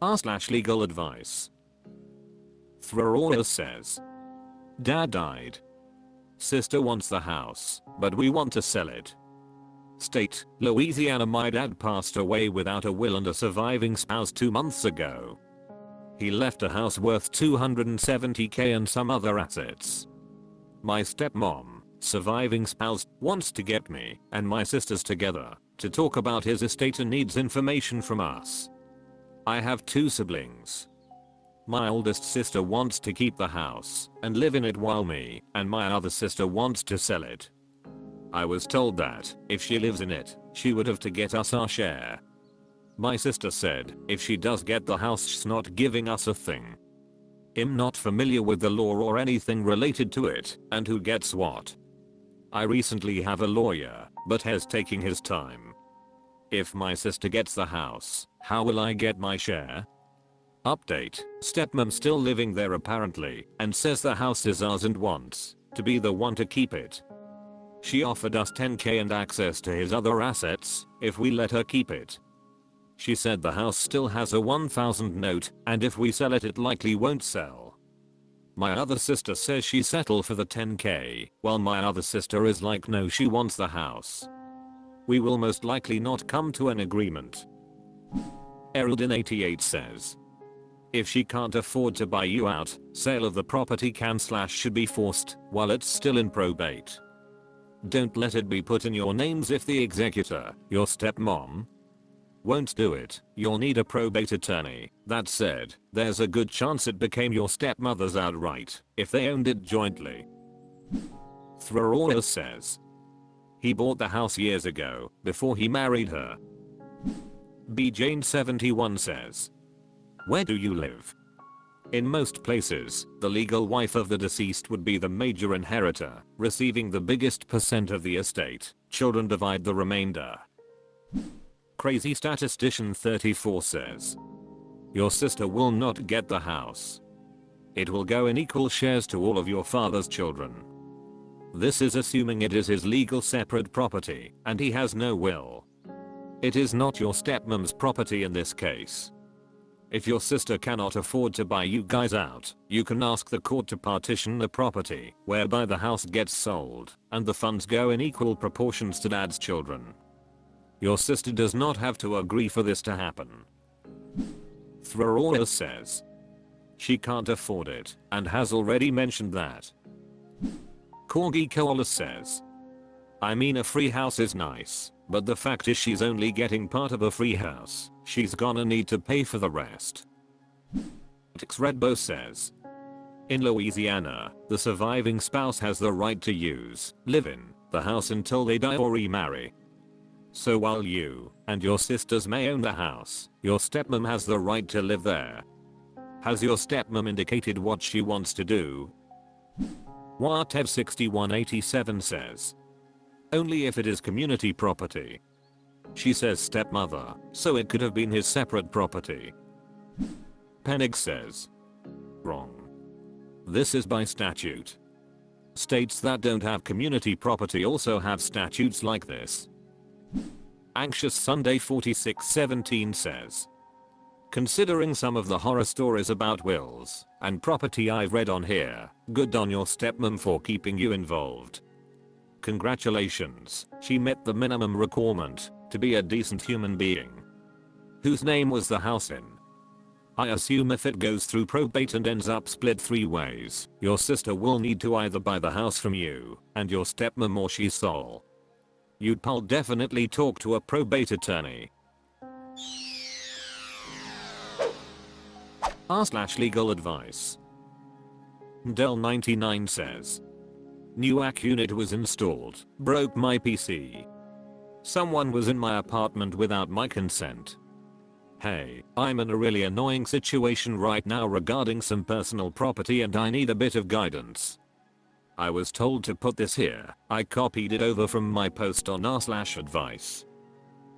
r/legal advice. Throraura says, Dad died. Sister wants the house, but we want to sell it. State, Louisiana. My dad passed away without a will and a surviving spouse 2 months ago. He left a house worth $270,000 and some other assets. My stepmom, surviving spouse, wants to get me and my sisters together to talk about his estate and needs information from us. I have 2 siblings. My oldest sister wants to keep the house and live in it while me and my other sister wants to sell it. I was told that if she lives in it, she would have to get us our share. My sister said if she does get the house, she's not giving us a thing. I'm not familiar with the law or anything related to it and who gets what. I recently have a lawyer, but he's taking his time. If my sister gets the house, how will I get my share? Update, stepmom still living there apparently and says the house is ours and wants to be the one to keep it. She offered us $10,000 and access to his other assets if we let her keep it. She said the house still has a $1,000 note and if we sell it, it likely won't sell. My other sister says she settled for the $10,000 while my other sister is like no, she wants the house. We will most likely not come to an agreement. Eraldin88 says, if she can't afford to buy you out, sale of the property can/should be forced while it's still in probate. Don't let it be put in your names if the executor, your stepmom, won't do it. You'll need a probate attorney. That said, there's a good chance it became your stepmother's outright if they owned it jointly. Throraura says, he bought the house years ago before he married her. BJane71 says, where do you live? In most places, the legal wife of the deceased would be the major inheritor, receiving the biggest percent of the estate. Children divide the remainder. Crazy Statistician 34 says, your sister will not get the house. It will go in equal shares to all of your father's children. This is assuming it is his legal separate property and he has no will. It is not your stepmom's property in this case. If your sister cannot afford to buy you guys out, you can ask the court to partition the property, whereby the house gets sold and the funds go in equal proportions to dad's children. Your sister does not have to agree for this to happen. Throraura says, she can't afford it and has already mentioned that. Corgi Koala says, I mean, a free house is nice, but the fact is she's only getting part of a free house. She's gonna need to pay for the rest. Redbow says, in Louisiana, the surviving spouse has the right to live in the house until they die or remarry. So while you and your sisters may own the house, your stepmom has the right to live there. Has your stepmom indicated what she wants to do? Watev6187 says, only if it is community property. She says stepmother, so it could have been his separate property. Penig says, wrong. This is by statute. States that don't have community property also have statutes like this. Anxious Sunday 4617 says, considering some of the horror stories about wills and property I've read on here, good on your stepmom for keeping you involved. Congratulations, she met the minimum requirement to be a decent human being. Whose name was the house in? I assume if it goes through probate and ends up split 3 ways, your sister will need to either buy the house from you and your stepmom or she's sole. You'd definitely talk to a probate attorney. r/legal advice. Del99 says, new AC unit was installed, broke my PC. Someone was in my apartment without my consent. Hey, I'm in a really annoying situation right now regarding some personal property and I need a bit of guidance. I was told to put this here. I copied it over from my post on r/advice.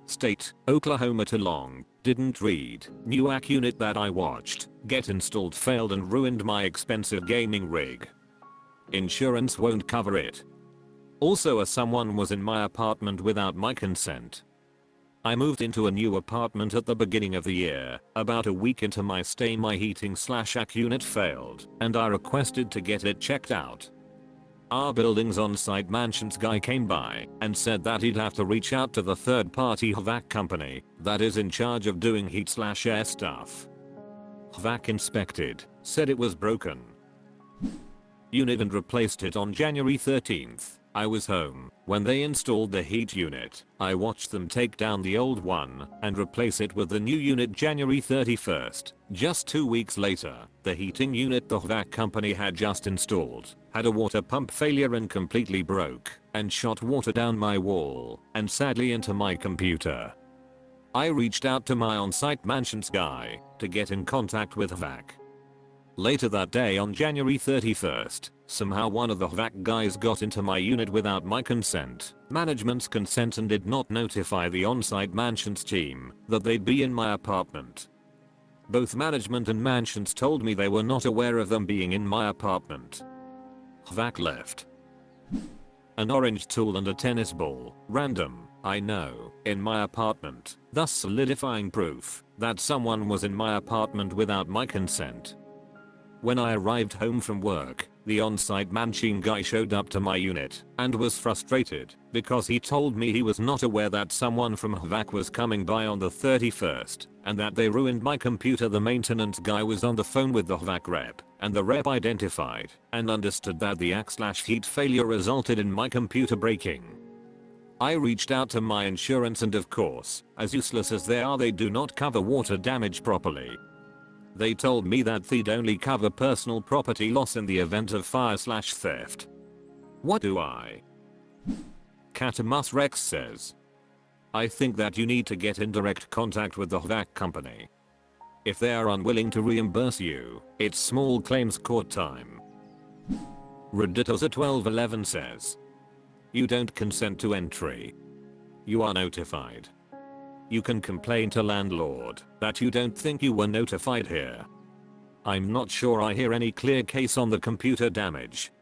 State, Oklahoma too long, didn't read, new AC unit that I watched get installed failed and ruined my expensive gaming rig. Insurance won't cover it. Also, someone was in my apartment without my consent. I moved into a new apartment at the beginning of the year. About a week into my stay my heating/AC unit failed and I requested to get it checked out. Our building's on-site mansions guy came by and said that he'd have to reach out to the third-party HVAC company that is in charge of doing heat/air stuff. HVAC inspected, said it was broken. Unit and replaced it on January 13th. I was home when they installed the heat unit. I watched them take down the old one and replace it with the new unit January 31st. Just 2 weeks later, the heating unit the HVAC company had just installed had a water pump failure and completely broke and shot water down my wall and sadly into my computer. I reached out to my on-site mansions guy to get in contact with HVAC. Later that day on January 31st, somehow one of the HVAC guys got into my unit without my consent, management's consent, and did not notify the on-site mansions team that they'd be in my apartment. Both management and mansions told me they were not aware of them being in my apartment. HVAC left an orange tool and a tennis ball, random, I know, in my apartment, thus solidifying proof that someone was in my apartment without my consent. When I arrived home from work, the on-site mansion guy showed up to my unit and was frustrated because he told me he was not aware that someone from HVAC was coming by on the 31st and that they ruined my computer. The maintenance guy was on the phone with the HVAC rep and the rep identified and understood that the AC/heat failure resulted in my computer breaking. I reached out to my insurance and of course, as useless as they are, they do not cover water damage properly. They told me that they'd only cover personal property loss in the event of fire/theft. What do I? Catamus Rex says, I think that you need to get in direct contact with the HVAC company. If they are unwilling to reimburse you, it's small claims court time. Redditosa1211 says, you don't consent to entry. You are notified. You can complain to landlord that you don't think you were notified here. I'm not sure I hear any clear case on the computer damage.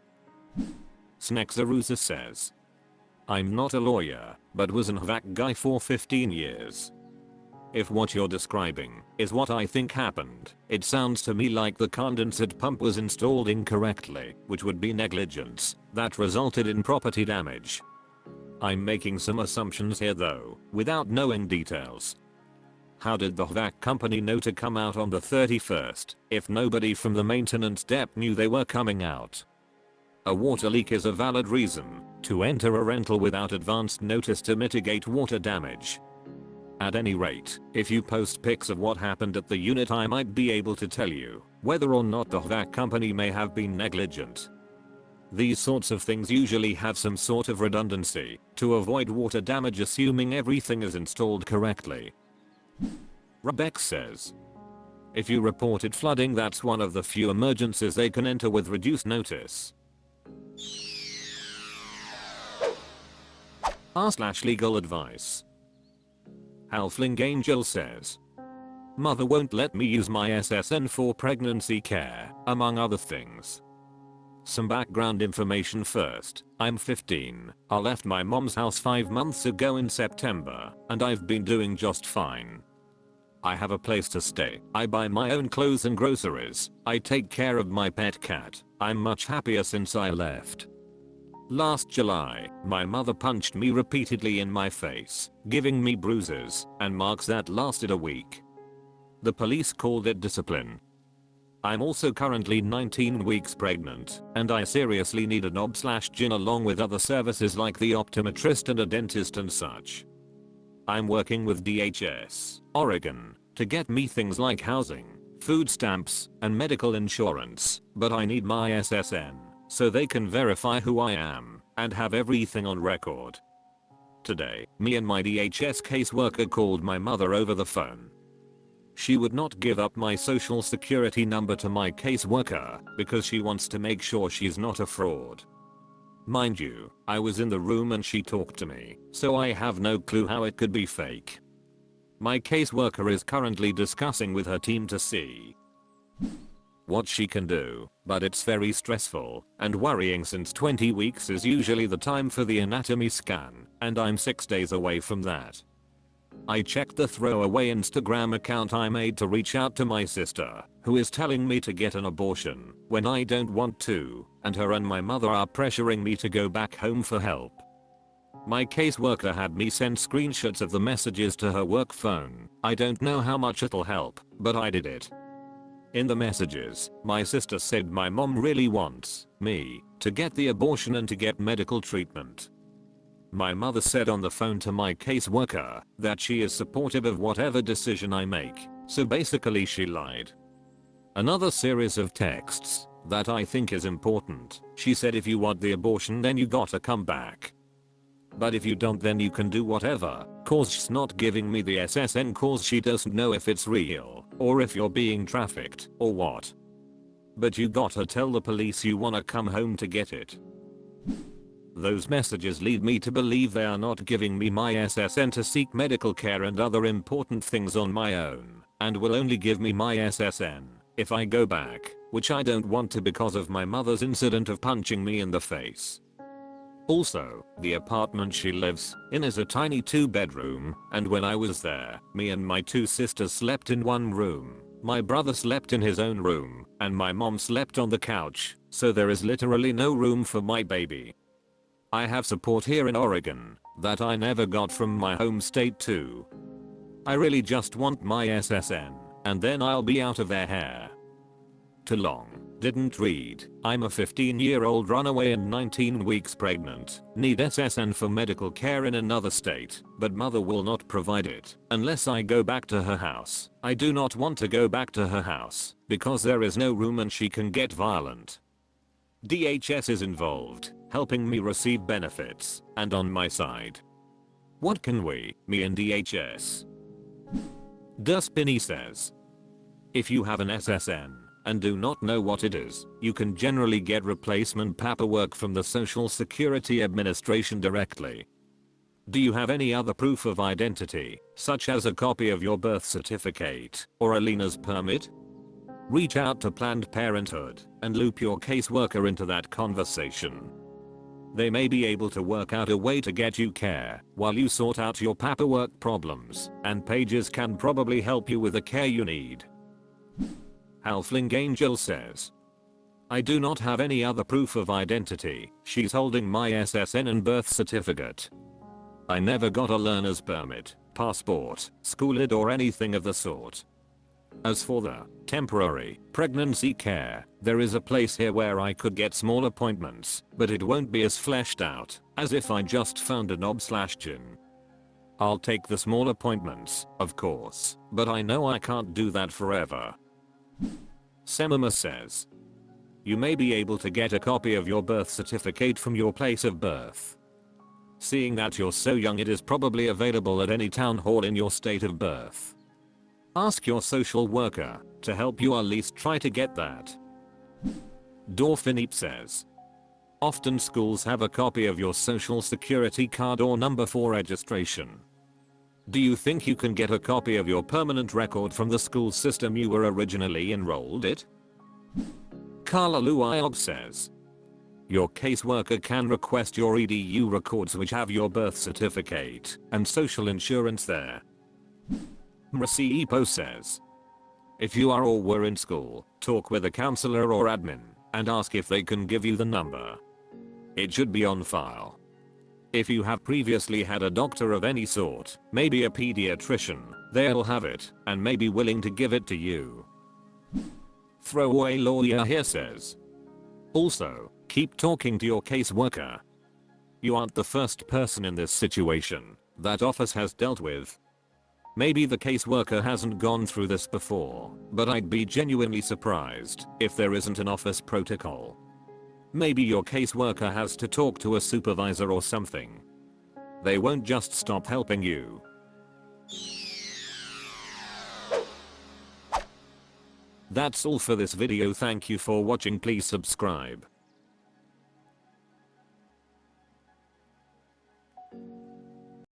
Snexarusa says, I'm not a lawyer, but was an HVAC guy for 15 years. If what you're describing is what I think happened, it sounds to me like the condensate pump was installed incorrectly, which would be negligence that resulted in property damage. I'm making some assumptions here though, without knowing details. How did the HVAC company know to come out on the 31st if nobody from the maintenance dep knew they were coming out? A water leak is a valid reason to enter a rental without advanced notice to mitigate water damage. At any rate, if you post pics of what happened at the unit, I might be able to tell you whether or not the HVAC company may have been negligent. These sorts of things usually have some sort of redundancy to avoid water damage, assuming everything is installed correctly. Rebecca says, if you reported flooding, that's one of the few emergencies they can enter with reduced notice. r/legal advice. Halfling Angel says, mother won't let me use my SSN for pregnancy care, among other things. Some background information first. I'm 15. I left my mom's house 5 months ago in September, and I've been doing just fine. I have a place to stay. I buy my own clothes and groceries. I take care of my pet cat. I'm much happier since I left. Last July, my mother punched me repeatedly in my face, giving me bruises and marks that lasted a week. The police called it discipline. I'm also currently 19 weeks pregnant, and I seriously need an ob/gyn along with other services like the optometrist and a dentist and such. I'm working with DHS, Oregon, to get me things like housing, food stamps, and medical insurance, but I need my SSN, so they can verify who I am, and have everything on record. Today, me and my DHS caseworker called my mother over the phone. She would not give up my social security number to my caseworker because she wants to make sure she's not a fraud. Mind you, I was in the room and she talked to me, so I have no clue how it could be fake. My caseworker is currently discussing with her team to see what she can do, but it's very stressful and worrying since 20 weeks is usually the time for the anatomy scan, and I'm 6 days away from that. I checked the throwaway Instagram account I made to reach out to my sister, who is telling me to get an abortion when I don't want to, and her and my mother are pressuring me to go back home for help. My caseworker had me send screenshots of the messages to her work phone. I don't know how much it'll help, but I did it. In the messages, my sister said my mom really wants me to get the abortion and to get medical treatment. My mother said on the phone to my caseworker that she is supportive of whatever decision I make, so basically she lied. Another series of texts that I think is important. She said if you want the abortion then you gotta come back. But if you don't then you can do whatever, cause she's not giving me the SSN cause she doesn't know if it's real, or if you're being trafficked, or what. But you gotta tell the police you wanna come home to get it. Those messages lead me to believe they are not giving me my SSN to seek medical care and other important things on my own, and will only give me my SSN if I go back, which I don't want to because of my mother's incident of punching me in the face. Also, the apartment she lives in is a tiny 2-bedroom, and when I was there, me and my 2 sisters slept in one room, my brother slept in his own room, and my mom slept on the couch, so there is literally no room for my baby. I have support here in Oregon that I never got from my home state too. I really just want my SSN, and then I'll be out of their hair. Too long. Didn't read. I'm a 15-year-old runaway and 19 weeks pregnant. Need SSN for medical care in another state, but mother will not provide it unless I go back to her house. I do not want to go back to her house because there is no room and she can get violent. DHS is involved, helping me receive benefits, and on my side. What can me and DHS? Duspini says, if you have an SSN and do not know what it is, you can generally get replacement paperwork from the Social Security Administration directly. Do you have any other proof of identity, such as a copy of your birth certificate or a learner's permit? Reach out to Planned Parenthood and loop your caseworker into that conversation. They may be able to work out a way to get you care while you sort out your paperwork problems, and Pages can probably help you with the care you need. Halfling Angel says, I do not have any other proof of identity. She's holding my SSN and birth certificate. I never got a learner's permit, passport, school ID or anything of the sort. As for the temporary pregnancy care, there is a place here where I could get small appointments, but it won't be as fleshed out as if I just found a knob/gym. I'll take the small appointments, of course, but I know I can't do that forever. Semima says, you may be able to get a copy of your birth certificate from your place of birth. Seeing that you're so young, it is probably available at any town hall in your state of birth. Ask your social worker to help you at least try to get that. Dorfinip says, often schools have a copy of your social security card or number for registration. Do you think you can get a copy of your permanent record from the school system you were originally enrolled in? Carla Luayog says, your caseworker can request your EDU records which have your birth certificate and social insurance there. Mrasi Ipo says, if you are or were in school, talk with a counselor or admin and ask if they can give you the number. It should be on file. If you have previously had a doctor of any sort, maybe a pediatrician, they'll have it and may be willing to give it to you. Throwaway lawyer here says, also, keep talking to your caseworker. You aren't the first person in this situation that office has dealt with. Maybe the caseworker hasn't gone through this before, but I'd be genuinely surprised if there isn't an office protocol. Maybe your caseworker has to talk to a supervisor or something. They won't just stop helping you. That's all for this video. Thank you for watching. Please subscribe.